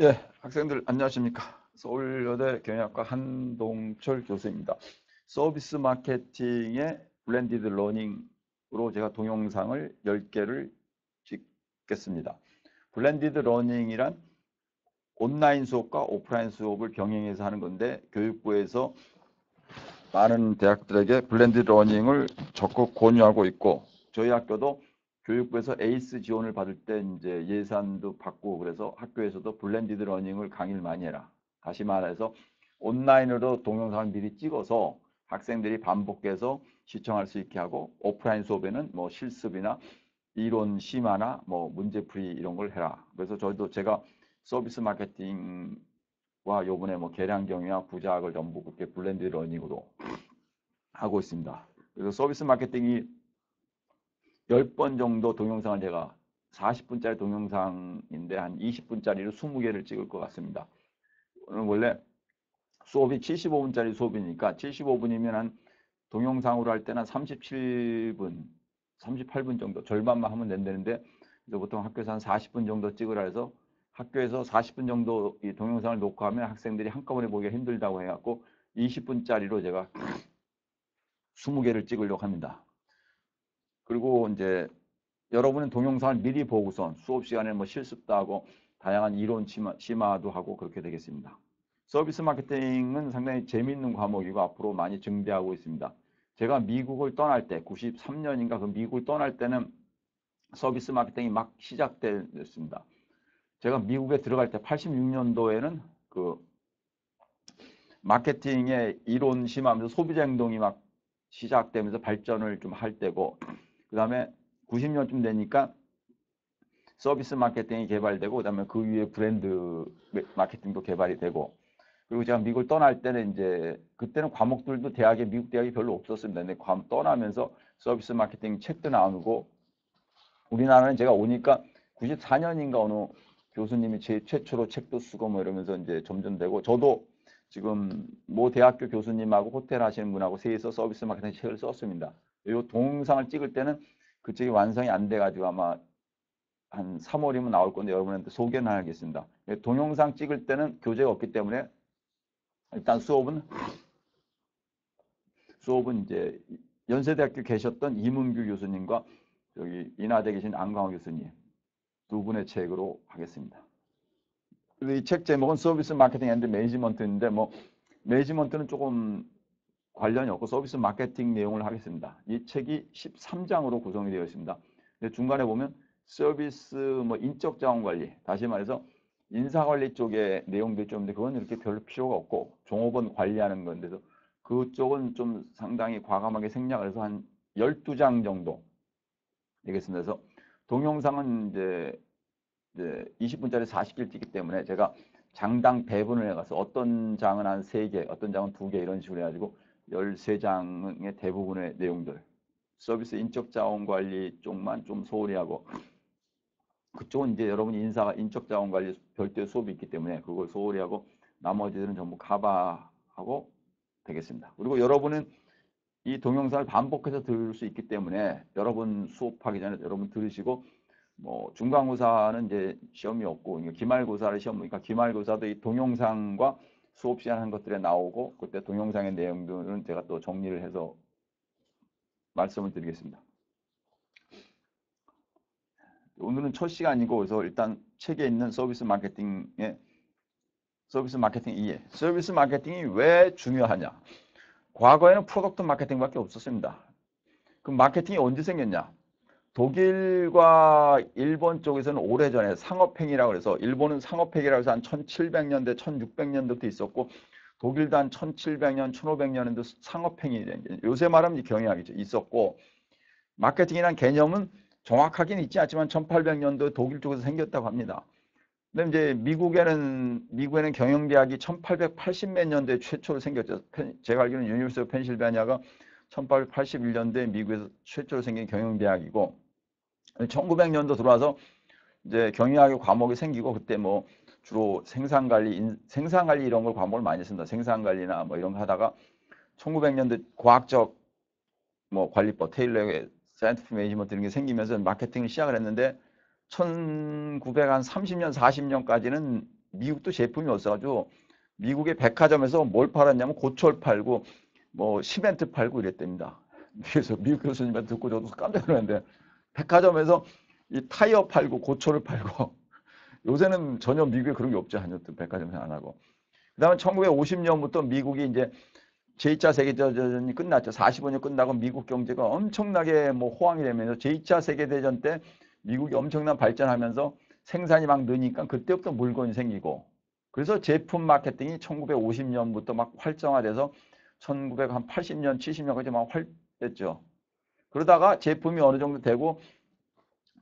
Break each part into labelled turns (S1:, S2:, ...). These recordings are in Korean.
S1: 예, 학생들 안녕하십니까. 서울여대 경영학과 한동철 교수입니다. 서비스 마케팅의 블렌디드 러닝으로 제가 동영상을 10개를 찍겠습니다. 블렌디드 러닝이란 온라인 수업과 오프라인 수업을 병행해서 하는 건데, 교육부에서 많은 대학들에게 블렌디드 러닝을 적극 권유하고 있고, 저희 학교도 교육부에서 에이스 지원을 받을 때 이제 예산도 받고, 그래서 학교에서도 블렌디드 러닝을 강의를 많이 해라. 다시 말해서 온라인으로 동영상을 미리 찍어서 학생들이 반복해서 시청할 수 있게 하고, 오프라인 수업에는 뭐 실습이나 이론 심화나 뭐 문제풀이 이런 걸 해라. 그래서 저희도 제가 서비스 마케팅과 요번에 뭐 계량 경영이나 부자학을 전부 그렇게 블렌디드 러닝으로 하고 있습니다. 그래서 서비스 마케팅이 10번 정도 동영상을 제가 40분짜리 동영상인데 한 20분짜리로 20개를 찍을 것 같습니다. 원래 수업이 75분짜리 수업이니까 75분이면 한 동영상으로 할 때는 37분, 38분 정도 절반만 하면 된다는데, 그래서 보통 학교에서 한 40분 정도 찍으라 해서 학교에서 40분 정도 이 동영상을 녹화하면 학생들이 한꺼번에 보기가 힘들다고 해갖고 20분짜리로 제가 20개를 찍으려고 합니다. 그리고 이제 여러분은 동영상을 미리 보고선 수업 시간에 뭐 실습도 하고 다양한 이론 심화도 하고 그렇게 되겠습니다. 서비스 마케팅은 상당히 재미있는 과목이고 앞으로 많이 증대하고 있습니다. 제가 미국을 떠날 때 93년인가 그 미국을 떠날 때는 서비스 마케팅이 막 시작됐습니다. 제가 미국에 들어갈 때 86년도에는 그 마케팅의 이론 심화하면서 소비자 행동이 막 시작되면서 발전을 좀 할 때고, 그 다음에 90년쯤 되니까 서비스 마케팅이 개발되고, 그다음에 그 위에 브랜드 마케팅도 개발이 되고, 그리고 제가 미국을 떠날 때는 이제 그때는 과목들도 대학에 미국 대학이 별로 없었습니다. 근데 떠나면서 서비스 마케팅 책도 나오고, 우리나라는 제가 오니까 94년인가 어느 교수님이 제 최초로 책도 쓰고 뭐 이러면서 이제 점점 되고, 저도 지금 모 대학교 교수님하고 호텔 하시는 분하고 셋이서 서비스 마케팅 책을 썼습니다. 이 동영상을 찍을 때는 그 책이 완성이 안 돼가지고 아마 한 3월이면 나올 건데 여러분한테 소개는 하겠습니다. 동영상 찍을 때는 교재가 없기 때문에 일단 수업은 이제 연세대학교 계셨던 이문규 교수님과 여기 인하대 계신 안광호 교수님 두 분의 책으로 하겠습니다. 이 책 제목은 서비스 마케팅 앤드 매니지먼트인데 뭐 매니지먼트는 조금 관련이 없고 서비스 마케팅 내용을 하겠습니다. 이 책이 13장으로 구성이 되어 있습니다. 근데 중간에 보면 서비스 뭐 인적 자원 관리, 다시 말해서 인사 관리 쪽의 내용들이 좀 있는데 그건 이렇게 별로 필요가 없고 종업원 관리하는 건데서 그쪽은 좀 상당히 과감하게 생략을 해서 한 12장 정도 되겠습니다. 그래서 동영상은 이제 20분짜리 40개를 찍기 때문에 제가 장당 배분을 해가서 어떤 장은 한 3개, 어떤 장은 2개 이런 식으로 해가지고 13장의 대부분의 내용들, 서비스 인적 자원 관리 쪽만 좀 소홀히 하고, 그쪽은 이제 여러분이 인적 자원 관리 별도의 수업이 있기 때문에 그걸 소홀히 하고 나머지들은 전부 커버하고 되겠습니다. 그리고 여러분은 이 동영상을 반복해서 들을 수 있기 때문에 여러분 수업하기 전에 여러분 들으시고, 뭐 중간고사는 이제 시험이 없고 기말고사를 시험 보니까 기말고사도 이 동영상과 수업 시간 한 것들에 나오고, 그때 동영상의 내용들은 제가 또 정리를 해서 말씀을 드리겠습니다. 오늘은 첫 시간이고, 그래서 일단 책에 있는 서비스 마케팅 이해, 서비스 마케팅이 왜 중요하냐. 과거에는 프로덕트 마케팅밖에 없었습니다. 그럼 마케팅이 언제 생겼냐? 독일과 일본 쪽에서는 오래전에 상업행위라고 해서, 일본은 상업행위라고 해서 한 1700년대, 1600년대부터 있었고, 독일도 한 1700년, 1500년에도 상업행위, 요새 말하면 경영학이죠. 있었고, 마케팅이라는 개념은 정확하게는 있지 않지만 1800년도 독일 쪽에서 생겼다고 합니다. 근데 이제 미국에는 경영대학이 1880몇 년도에 최초로 생겼죠. 제가 알기로는 유니버시티 오브 펜실베니아가 1881년도에 미국에서 최초로 생긴 경영대학이고, 1900년도 들어와서 이제 경영학의 과목이 생기고, 그때 뭐 주로 생산관리 이런 걸 과목을 많이 쓴다. 생산관리나 뭐 이런 거 하다가 1900년도 과학적 뭐 관리법, 테일러의 사이언티픽 매니지먼트 이런 게 생기면서 마케팅을 시작을 했는데 1930년, 40년까지는 미국도 제품이 없어가지고 미국의 백화점에서 뭘 팔았냐면 고철 팔고 뭐 시멘트 팔고 이랬답니다. 그래서 미국 교수님한테 듣고 저도 깜짝 놀랐는데 백화점에서 이 타이어 팔고 고철을 팔고 요새는 전혀 미국에 그런 게 없죠. 한여튼 백화점에서 안 하고. 그다음에 1950년부터 미국이 이제 제2차 세계대전이 끝났죠. 45년 끝나고 미국 경제가 엄청나게 뭐 호황이 되면서 제2차 세계대전 때 미국이 엄청난 발전하면서 생산이 막 느니까 그때부터 물건이 생기고 그래서 제품 마케팅이 1950년부터 막 활성화돼서 1980년, 70년까지 막 활됐죠. 그러다가 제품이 어느 정도 되고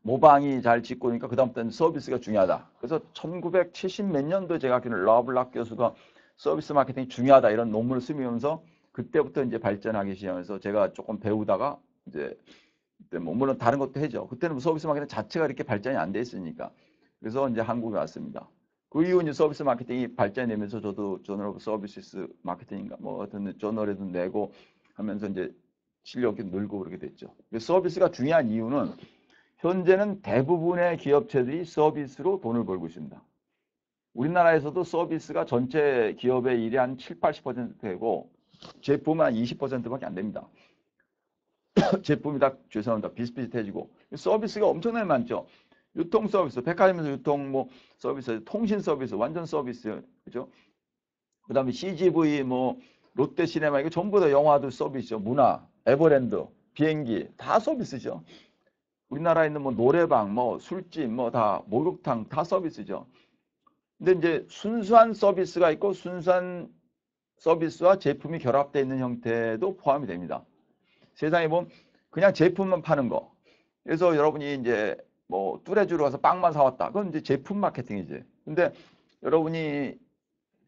S1: 모방이 잘 짓고 오니까 그다음부터는 서비스가 중요하다. 그래서 1970 몇 년도 제가 알기로는 러블락 교수가 서비스 마케팅이 중요하다 이런 논문을 쓰면서 그때부터 이제 발전하기 시작해서 제가 조금 배우다가 이제 그때 뭐 물론 다른 것도 해죠. 그때는 서비스 마케팅 자체가 이렇게 발전이 안 돼 있으니까. 그래서 이제 한국에 왔습니다. 그 이후 이제 서비스 마케팅이 발전되면서 저도 저널 오브 서비스 마케팅인가 뭐 어떤 저널에도 내고 하면서 이제 실력이 늘고 그렇게 됐죠. 서비스가 중요한 이유는 현재는 대부분의 기업체들이 서비스로 돈을 벌고 있습니다. 우리나라에서도 서비스가 전체 기업의 일이 한 7, 80% 되고 제품은 한 20%밖에 안 됩니다. 제품이 다 죄송합니다. 비슷비슷해지고 서비스가 엄청나게 많죠. 유통 서비스, 백화점에서 유통 뭐 서비스, 통신 서비스, 완전 서비스, 그죠? 그다음에 CGV, 뭐 롯데시네마 이거 전부 다 영화도 서비스죠. 문화, 에버랜드, 비행기 다 서비스죠. 우리나라에 있는 뭐 노래방, 뭐 술집, 뭐 다 목욕탕 다 서비스죠. 근데 이제 순수한 서비스가 있고 순수한 서비스와 제품이 결합되어 있는 형태도 포함이 됩니다. 세상에 보면 그냥 제품만 파는 거. 그래서 여러분이 이제 뭐 뚜레쥬로 가서 빵만 사왔다. 그건 이제 제품 마케팅이지. 근데 여러분이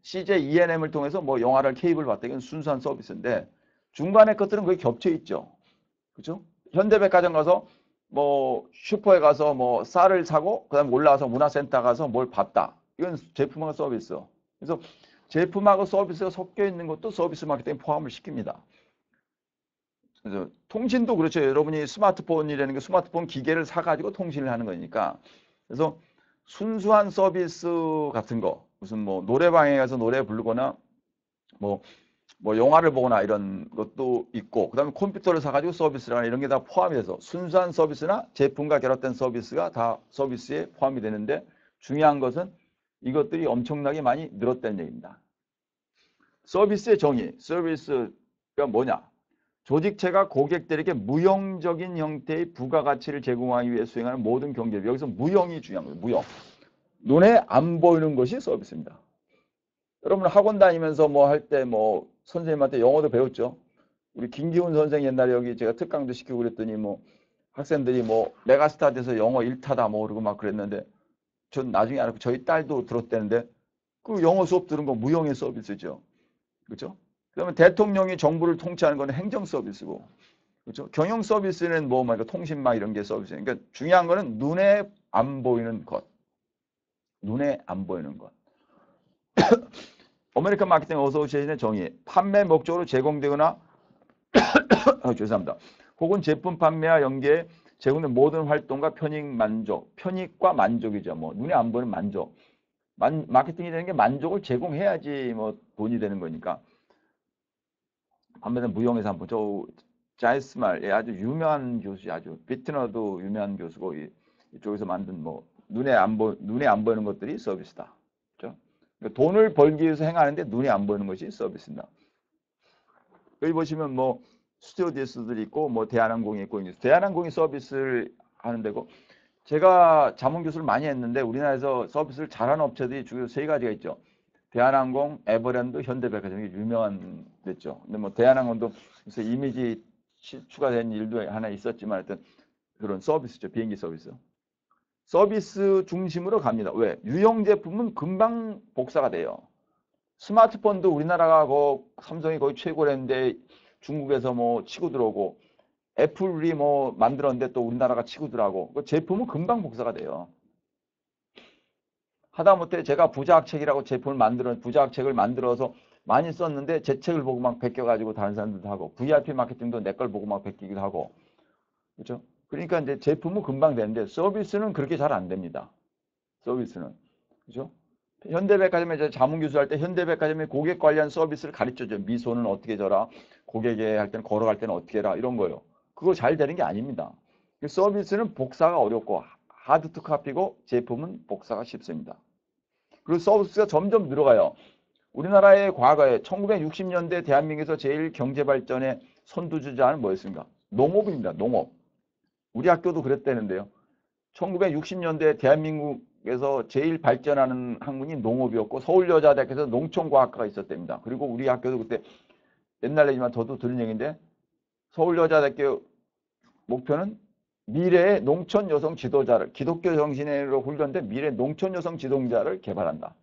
S1: CJ E&M을 통해서 뭐 영화를 케이블 봤다. 이건 순수한 서비스인데 중간에 것들은 거의 겹쳐 있죠. 그죠? 현대백화점 가서 뭐 슈퍼에 가서 뭐 쌀을 사고 그다음에 올라와서 문화센터 가서 뭘 봤다. 이건 제품하고 서비스. 그래서 제품하고 서비스가 섞여 있는 것도 서비스 마케팅에 포함을 시킵니다. 그래서 통신도 그렇죠. 여러분이 스마트폰이라는 게 스마트폰 기계를 사가지고 통신을 하는 거니까. 그래서 순수한 서비스 같은 거, 무슨 뭐 노래방에 가서 노래 부르거나 뭐 영화를 보거나 이런 것도 있고, 그 다음에 컴퓨터를 사가지고 서비스를 하나 이런 게 다 포함이 돼서 순수한 서비스나 제품과 결합된 서비스가 다 서비스에 포함이 되는데 중요한 것은 이것들이 엄청나게 많이 늘었다는 얘기입니다. 서비스의 정의, 서비스가 뭐냐? 조직체가 고객들에게 무형적인 형태의 부가가치를 제공하기 위해 수행하는 모든 경제비. 여기서 무형이 중요한 거예요. 무형. 눈에 안 보이는 것이 서비스입니다. 여러분 학원 다니면서 뭐 할 때 뭐 선생님한테 영어도 배웠죠. 우리 김기훈 선생 옛날에 여기 제가 특강도 시키고 그랬더니 뭐 학생들이 뭐 메가스타 돼서 영어 1타다 뭐 그러고 막 그랬는데 전 나중에 알았고 저희 딸도 들었다는데 그 영어 수업 들은 거 무형의 서비스죠. 그렇죠? 그러면 대통령이 정부를 통치하는 건 행정 서비스고, 그렇죠? 경영 서비스는 뭐 말까 통신망 이런 게 서비스. 그러니까 중요한 거는 눈에 안 보이는 것, 눈에 안 보이는 것. 아메리칸 마케팅 어소시에이션의 정의, 판매 목적으로 제공되거나 죄송합니다. 혹은 제품 판매와 연계해 제공된 모든 활동과 편익 만족, 편익과 만족이죠. 뭐 눈에 안 보이는 만족. 마케팅이 되는 게 만족을 제공해야지 뭐 돈이 되는 거니까. 판매된 무형의 상품. 저 자이스말 아주 유명한 교수, 아주 비트너도 유명한 교수고 이쪽에서 만든 뭐 눈에 안 보이는 것들이 서비스다. 그렇죠? 그러니까 돈을 벌기 위해서 행하는데 눈에 안 보이는 것이 서비스입니다. 여기 보시면 뭐 스튜어디스들이 있고 뭐 대한항공이 있고 대한항공이 서비스를 하는 데고 제가 자문 교수를 많이 했는데 우리나라에서 서비스를 잘하는 업체들이 주로 세 가지가 있죠. 대한항공, 에버랜드, 현대백화점이 유명한 됐죠. 근데 뭐 대한항공도 그래서 이미지 추가된 일도 하나 있었지만 하여튼 그런 서비스죠. 비행기 서비스. 서비스 중심으로 갑니다. 왜? 유형 제품은 금방 복사가 돼요. 스마트폰도 우리나라가 삼성이 거의 최고랬는데 중국에서 뭐 치고 들어오고 애플이 뭐 만들었는데 또 우리나라가 치고 들어가고 그 제품은 금방 복사가 돼요. 하다못해 제가 부자학책이라고 부자학책을 만들어서 많이 썼는데 제 책을 보고 막 베껴가지고 다른 사람들도 하고 VIP 마케팅도 내 걸 보고 막 베끼기도 하고 그렇죠? 그러니까 이제 제품은 금방 되는데 서비스는 그렇게 잘 안 됩니다. 서비스는 그렇죠? 현대백화점에 저 자문교수 할 때 현대백화점의 고객 관리한 서비스를 가르쳐줘요. 미소는 어떻게 져라, 고객에 할 때는 걸어갈 때는 어떻게 해라 이런 거요. 그거 잘 되는 게 아닙니다. 그 서비스는 복사가 어렵고 하드 투 카피고 제품은 복사가 쉽습니다. 그리고 서비스가 점점 늘어가요. 우리나라의 과거에 1960년대 대한민국에서 제일 경제발전의 선두주자는 뭐였습니까? 농업입니다. 농업. 우리 학교도 그랬다는데요. 1960년대 대한민국에서 제일 발전하는 학문이 농업이었고 서울여자대학교에서 농촌과학과가 있었답니다. 그리고 우리 학교도 그때 옛날 얘기지만 저도 들은 얘기인데 서울여자대학교 목표는 미래의 농촌 여성 지도자를 기독교 정신으로 훈련된 미래 농촌 여성 지도자를 개발한다.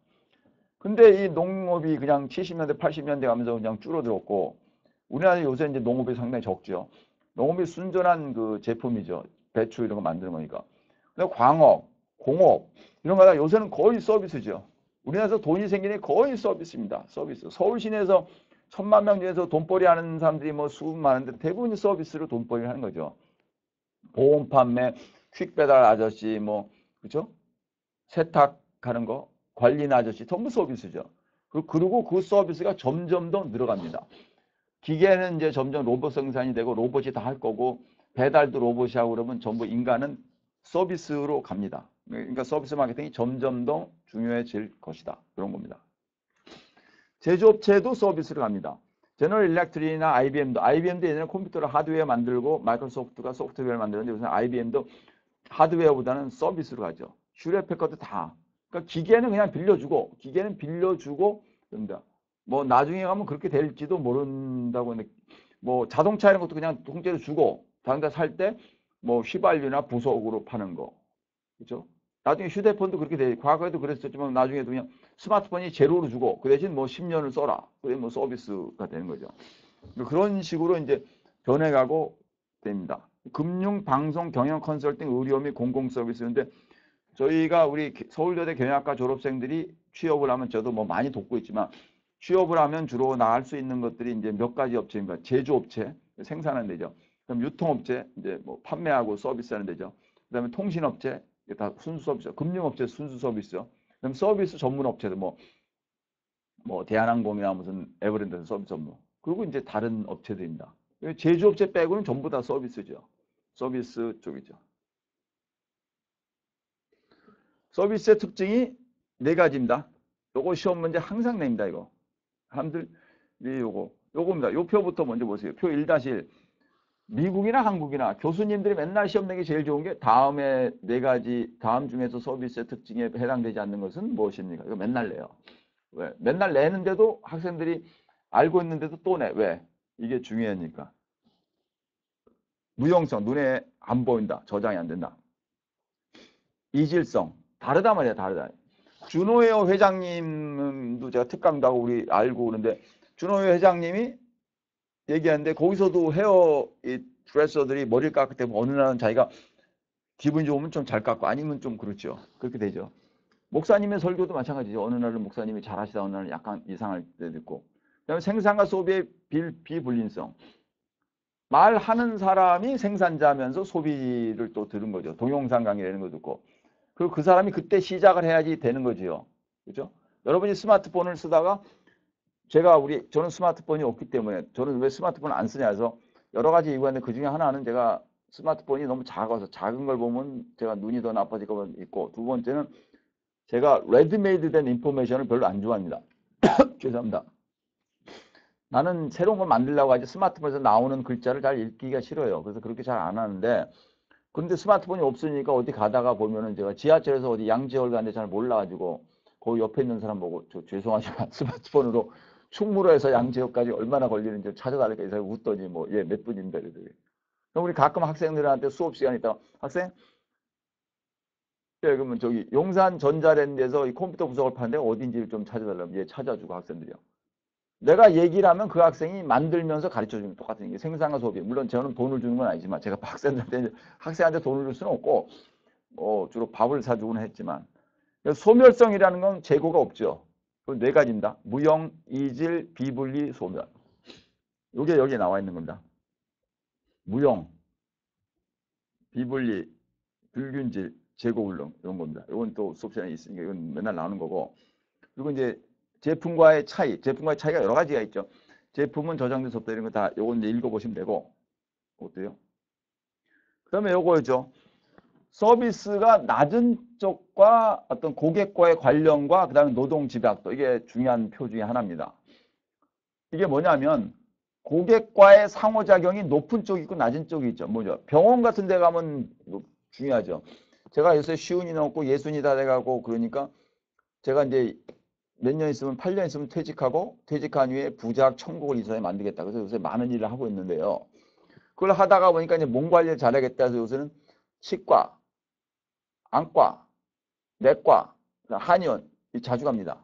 S1: 근데 이 농업이 그냥 70년대, 80년대 가면서 그냥 줄어들었고 우리나라 요새 이제 농업이 상당히 적죠. 농업이 순전한 그 제품이죠. 배추 이런 거 만드는 거니까. 근데 광업, 공업 이런 거다 요새는 거의 서비스죠. 우리나라에서 돈이 생기는 거의 서비스입니다. 서비스. 서울 시내에서 1,000만 명 중에서 돈벌이 하는 사람들이 뭐 수십 많은데 대부분이 서비스로 돈벌이를 하는 거죠. 보험 판매, 퀵 배달 아저씨 뭐 그죠? 세탁하는 거, 관리나 아저씨 전부 서비스죠. 그리고 그 서비스가 점점 더 늘어갑니다. 기계는 이제 점점 로봇 생산이 되고 로봇이 다 할 거고 배달도 로봇이 하고 그러면 전부 인간은 서비스로 갑니다. 그러니까 서비스 마케팅이 점점 더 중요해질 것이다. 그런 겁니다. 제조업체도 서비스로 갑니다. 제너럴 일렉트릭이나 IBM도 예전에 컴퓨터를 하드웨어 만들고 마이크로소프트가 소프트웨어를 만드는데 요새 IBM도 하드웨어보다는 서비스로 가죠. 슈레패커도 다. 그러니까 기계는 빌려주고 됩니다. 뭐 나중에 가면 그렇게 될지도 모른다고 했는데 뭐 자동차 이런 것도 그냥 통째로 주고 다른 데 살 때 뭐 휘발유나 부속으로 파는 거. 그렇죠? 나중에 휴대폰도 그렇게 돼. 과거에도 그랬었지만 나중에도 그냥 스마트폰이 제로로 주고 그 대신 뭐 10년을 써라. 그게 뭐 서비스가 되는 거죠. 그런 식으로 이제 변해가고 됩니다. 금융, 방송, 경영 컨설팅, 의료 및 공공 서비스인데 저희가 우리 서울여대 경영학과 졸업생들이 취업을 하면 저도 뭐 많이 돕고 있지만 취업을 하면 주로 나갈 수 있는 것들이 이제 몇 가지 업체입니다. 제조업체, 생산하는 데죠. 그럼 유통업체, 이제 뭐 판매하고 서비스하는 데죠. 그다음에 통신업체, 이게 다 순수 서비스, 금융업체 순수 서비스요. 그다음 서비스 전문 업체들 뭐 대한항공이나 무슨 에버랜드 서비스 업무. 그리고 이제 다른 업체들입니다. 제조업체 빼고는 전부 다 서비스죠. 서비스 쪽이죠. 서비스의 특징이 네 가지입니다. 요거 시험 문제 항상 냅니다, 이거. 사람들이 요겁니다. 요 표부터 먼저 보세요. 표 1-1. 미국이나 한국이나 교수님들이 맨날 시험 내기 제일 좋은 게 다음에 네 가지, 다음 중에서 서비스의 특징에 해당되지 않는 것은 무엇입니까? 이거 맨날 내요. 왜? 맨날 내는데도 학생들이 알고 있는데도 또 내. 왜? 이게 중요하니까. 무용성, 눈에 안 보인다. 저장이 안 된다. 이질성, 다르다 말이야, 다르다. 준호헤어 회장님도 제가 특강도 하고 우리 알고 그러는데 준호헤어 회장님이 얘기하는데 거기서도 헤어 이 드레서들이 머리를 깎을 때 어느 날은 자기가 기분이 좋으면 좀 잘 깎고 아니면 좀 그렇죠. 그렇게 되죠. 목사님의 설교도 마찬가지죠. 어느 날은 목사님이 잘하시다 어느 날은 약간 이상할 때도 있고. 그다음에 생산과 소비의 비불린성. 말하는 사람이 생산자면서 소비를 또 들은 거죠. 동영상 강의라는 것도 있고. 그리고 그 사람이 그때 시작을 해야지 되는 거지요. 그렇죠? 여러분이 스마트폰을 쓰다가 저는 스마트폰이 없기 때문에 저는 왜 스마트폰을 안 쓰냐 해서 여러 가지 이유가 있는데 그 중에 하나는 제가 스마트폰이 너무 작아서 작은 걸 보면 제가 눈이 더 나빠질 거 있고 두 번째는 제가 레드메이드 된 인포메이션을 별로 안 좋아합니다. 죄송합니다. 나는 새로운 걸 만들려고 하지 스마트폰에서 나오는 글자를 잘 읽기가 싫어요. 그래서 그렇게 잘 안 하는데 그런데 스마트폰이 없으니까 어디 가다가 보면은 제가 지하철에서 어디 양지열 가는데 잘 몰라가지고 거기 옆에 있는 사람 보고 저 죄송하지만 스마트폰으로 충무로에서 양지역까지 얼마나 걸리는지 찾아달라니까 이 사람이 웃더니 뭐 예 몇 분인데 그러더니 그럼 우리 가끔 학생들한테 수업 시간 있다가 학생 예 그러면 저기 용산 전자랜드에서 이 컴퓨터 부속을 파는 데가 어딘지를 좀 찾아달라면 예 찾아주고 학생들이요. 내가 얘기를 하면 그 학생이 만들면서 가르쳐주는 똑같은 게 생산과 소비. 물론 저는 돈을 주는 건 아니지만 제가 학생한테 돈을 줄 수는 없고 주로 밥을 사주곤 했지만 소멸성이라는 건 재고가 없죠. 그 네 가지입니다. 무형, 이질, 비분리, 소멸. 이게 여기에 나와 있는 겁니다. 무형, 비분리, 불균질, 재고 울렁 이런 겁니다. 이건 또 수업 시간에 있으니까 이건 맨날 나오는 거고 그리고 이제 제품과의 차이가 여러 가지가 있죠. 제품은 저장된 소프트웨어 이런 거 다 요거 이제 읽어보시면 되고, 어때요? 그 다음에 요거죠. 서비스가 낮은 쪽과 어떤 고객과의 관련과 그 다음에 노동 집약도 이게 중요한 표 중에 하나입니다. 이게 뭐냐면 고객과의 상호작용이 높은 쪽이 있고 낮은 쪽이 있죠. 뭐죠? 병원 같은 데 가면 중요하죠. 제가 요새 쉬운이 넘고 예순이 다 돼가고 그러니까 제가 이제 몇 년 있으면 8년 있으면 퇴직하고 퇴직한 후에 부작 천국을 이 세상에 만들겠다. 그래서 요새 많은 일을 하고 있는데요. 그걸 하다가 보니까 이제 몸 관리를 잘하겠다 해서 요새는 치과, 안과, 내과, 한의원 자주 갑니다.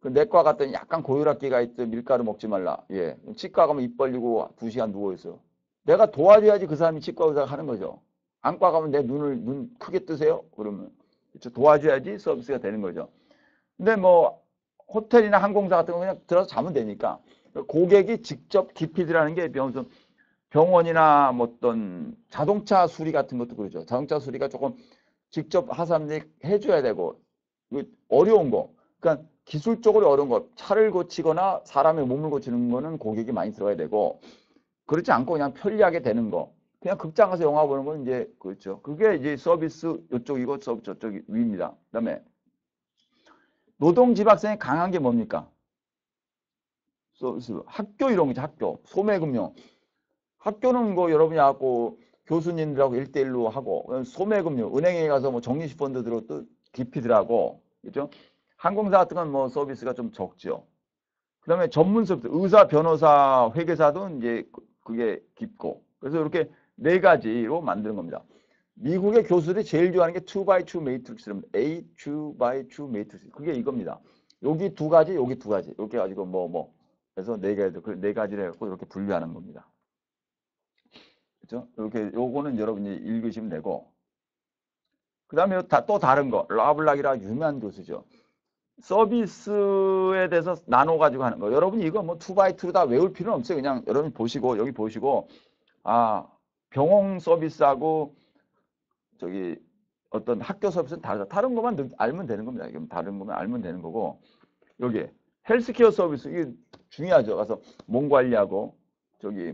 S1: 그 내과 갔더니 약간 고혈압기가 있어 밀가루 먹지 말라. 예. 치과 가면 입 벌리고 2시간 누워 있어요. 내가 도와줘야지 그 사람이 치과 의사가 하는 거죠. 안과 가면 내 눈 크게 뜨세요? 그러면 그렇죠. 도와줘야지 서비스가 되는 거죠. 근데 뭐 호텔이나 항공사 같은 거 그냥 들어서 자면 되니까 고객이 직접 깊이 들어가는 게 병원이나 뭐 어떤 자동차 수리 같은 것도 그러죠. 자동차 수리가 조금 직접 하사람들이 해줘야 되고 어려운 거. 그러니까 기술적으로 어려운 거. 차를 고치거나 사람의 몸을 고치는 거는 고객이 많이 들어가야 되고 그렇지 않고 그냥 편리하게 되는 거. 그냥 극장 가서 영화 보는 건 이제 그렇죠. 그게 이제 서비스 이쪽이고 서비스 저쪽이 위입니다. 그다음에 노동 집약성이 강한 게 뭡니까? 서비스 학교 이런 거죠. 학교 소매금융. 학교는 뭐 여러분이 하고 교수님들하고 1대1로 하고 소매금융 은행에 가서 뭐 정리식 펀드 들어도 깊이 들어가고 그렇죠? 항공사 같은 건 뭐 서비스가 좀 적죠. 그다음에 전문 서비스 의사, 변호사, 회계사도 이제 그게 깊고 그래서 이렇게 네 가지로 만드는 겁니다. 미국의 교수들이 제일 좋아하는 게 2x2 매트릭스입니다. A 2x2 매트릭스. 그게 이겁니다. 여기 두 가지, 여기 두 가지. 이렇게 가지고 그래서 네 가지, 네 가지를 해갖고 이렇게 분류하는 겁니다. 그죠? 이렇게 요거는 여러분이 읽으시면 되고. 그 다음에 또 다른 거. 라블락이라 유명한 교수죠. 서비스에 대해서 나눠가지고 하는 거. 여러분이 이거 뭐 2x2로 다 외울 필요는 없어요. 그냥 여러분 보시고, 여기 보시고, 병원 서비스하고 저기 어떤 학교 서비스는 다르다. 다른 것만 알면 되는 겁니다. 다른 것만 알면 되는 거고. 여기 헬스케어 서비스 이게 중요하죠. 가서 몸 관리하고 저기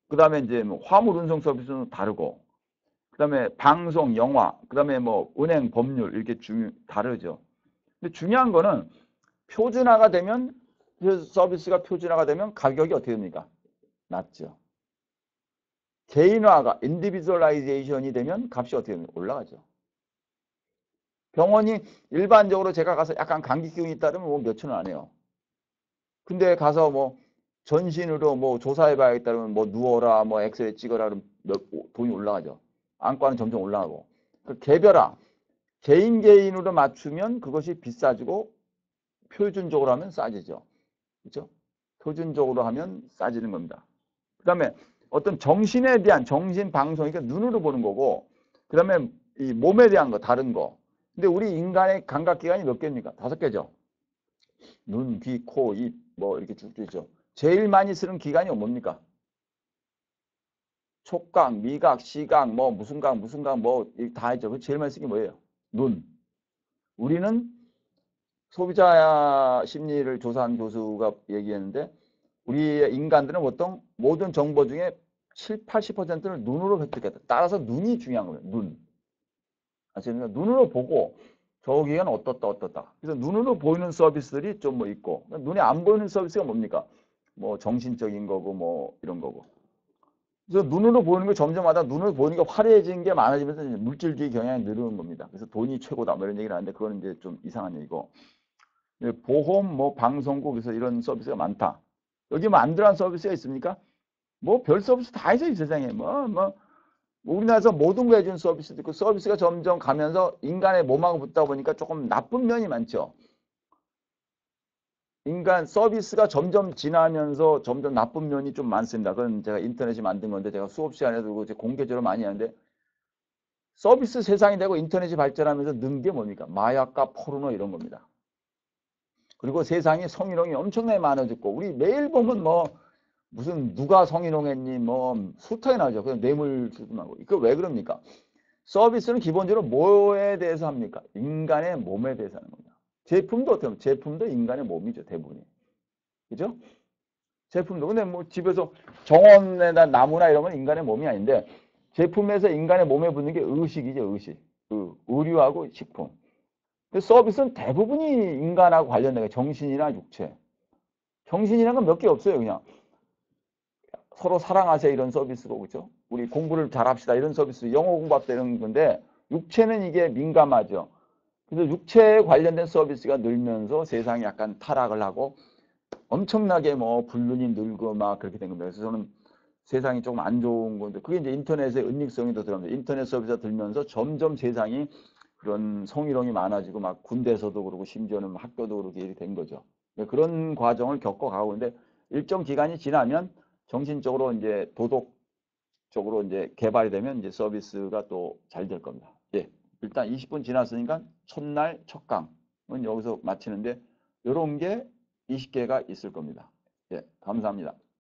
S1: 그 다음에 이제 화물 운송 서비스는 다르고 그 다음에 방송, 영화, 그 다음에 은행, 법률 이렇게 다르죠. 근데 중요한 거는 표준화가 되면 서비스가 표준화가 되면 가격이 어떻게 됩니까? 낮죠. 개인화가 인디비주얼라이제이션이 되면 값이 어떻게 됩니까? 올라가죠. 병원이 일반적으로 제가 가서 약간 감기 기운이 있다면 몇천 원 안 해요. 근데 가서 전신으로 조사해 봐야겠다 그러면 누워라, 엑스레이 찍어라 그러면 돈이 올라가죠. 안과는 점점 올라가고. 그 개별화, 개인으로 맞추면 그것이 비싸지고 표준적으로 하면 싸지죠. 그렇죠? 표준적으로 하면 싸지는 겁니다. 그 다음에 어떤 정신에 대한 정신 방송, 그러니까 눈으로 보는 거고, 그 다음에 이 몸에 대한 거, 다른 거. 근데 우리 인간의 감각기관이 몇 개입니까? 5개죠. 눈, 귀, 코, 입, 이렇게 쭉 있죠. 제일 많이 쓰는 기관이 뭡니까? 촉각, 미각, 시각, 무슨 각, 다 있죠. 제일 많이 쓰는 게 뭐예요? 눈. 우리는 소비자 심리를 조사한 교수가 얘기했는데, 우리 인간들은 보통 모든 정보 중에 7, 80%를 눈으로 획득했다. 따라서 눈이 중요한 거예요. 눈. 아시겠습니까? 눈으로 보고 저기는 어떻다. 그래서 눈으로 보이는 서비스들이 좀 있고 눈에 안 보이는 서비스가 뭡니까? 정신적인 거고 이런 거고. 그래서 눈으로 보이는 게 점점마다 눈으로 보이는 게 화려해지는 게 많아지면서 물질주의 경향이 늘어나는 겁니다. 그래서 돈이 최고다 이런 얘기를 하는데 그거는 이제 좀 이상한 얘기고. 보험, 방송국 그래서 이런 서비스가 많다. 여기 안 들어간 서비스가 있습니까? 별 서비스 다 있어요, 이 세상에. 우리나라에서 모든 거 해주는 서비스도 있고, 서비스가 점점 가면서 인간의 몸하고 붙다 보니까 조금 나쁜 면이 많죠. 인간 서비스가 점점 지나면서 점점 나쁜 면이 좀 많습니다. 그건 제가 인터넷이 만든 건데, 제가 수업 시간에도 공개적으로 많이 하는데, 서비스 세상이 되고 인터넷이 발전하면서 는 게 뭡니까? 마약과 포르노 이런 겁니다. 그리고 세상에 성희롱이 엄청나게 많아졌고, 우리 매일 보면 무슨 누가 성희롱했니 수타에 나오죠. 그냥 뇌물 수금하고. 이거 왜 그럽니까? 서비스는 기본적으로 뭐에 대해서 합니까? 인간의 몸에 대해서 하는 겁니다. 제품도 어떻게 보면 제품도 인간의 몸이죠, 대부분이. 그죠? 제품도. 근데 뭐 집에서 정원에다 나무나 이런 건 인간의 몸이 아닌데 제품에서 인간의 몸에 붙는 게 의식이죠, 의식. 그 의류하고 식품. 그 서비스는 대부분이 인간하고 관련된 게 정신이나 육체. 정신이란 건 몇 개 없어요, 그냥. 서로 사랑하세요 이런 서비스고, 그죠? 우리 공부를 잘합시다 이런 서비스, 영어 공부합시다 이런 건데 육체는 이게 민감하죠. 그래서 육체에 관련된 서비스가 늘면서 세상이 약간 타락을 하고 엄청나게 뭐 불륜이 늘고 막 그렇게 된 겁니다. 그래서 저는 세상이 조금 안 좋은 건데 그게 이제 인터넷의 은닉성이 더 들어갑니다. 인터넷 서비스가 들면서 점점 세상이 그런 성희롱이 많아지고 막 군대에서도 그러고 심지어는 학교도 그렇게 이렇게 된 거죠. 그런 과정을 겪어가고 있는데 일정 기간이 지나면 정신적으로 이제 도덕적으로 이제 개발이 되면 이제 서비스가 또 잘 될 겁니다. 예. 일단 20분 지났으니까 첫날 첫 강은 여기서 마치는데 이런 게 20개가 있을 겁니다. 예. 감사합니다.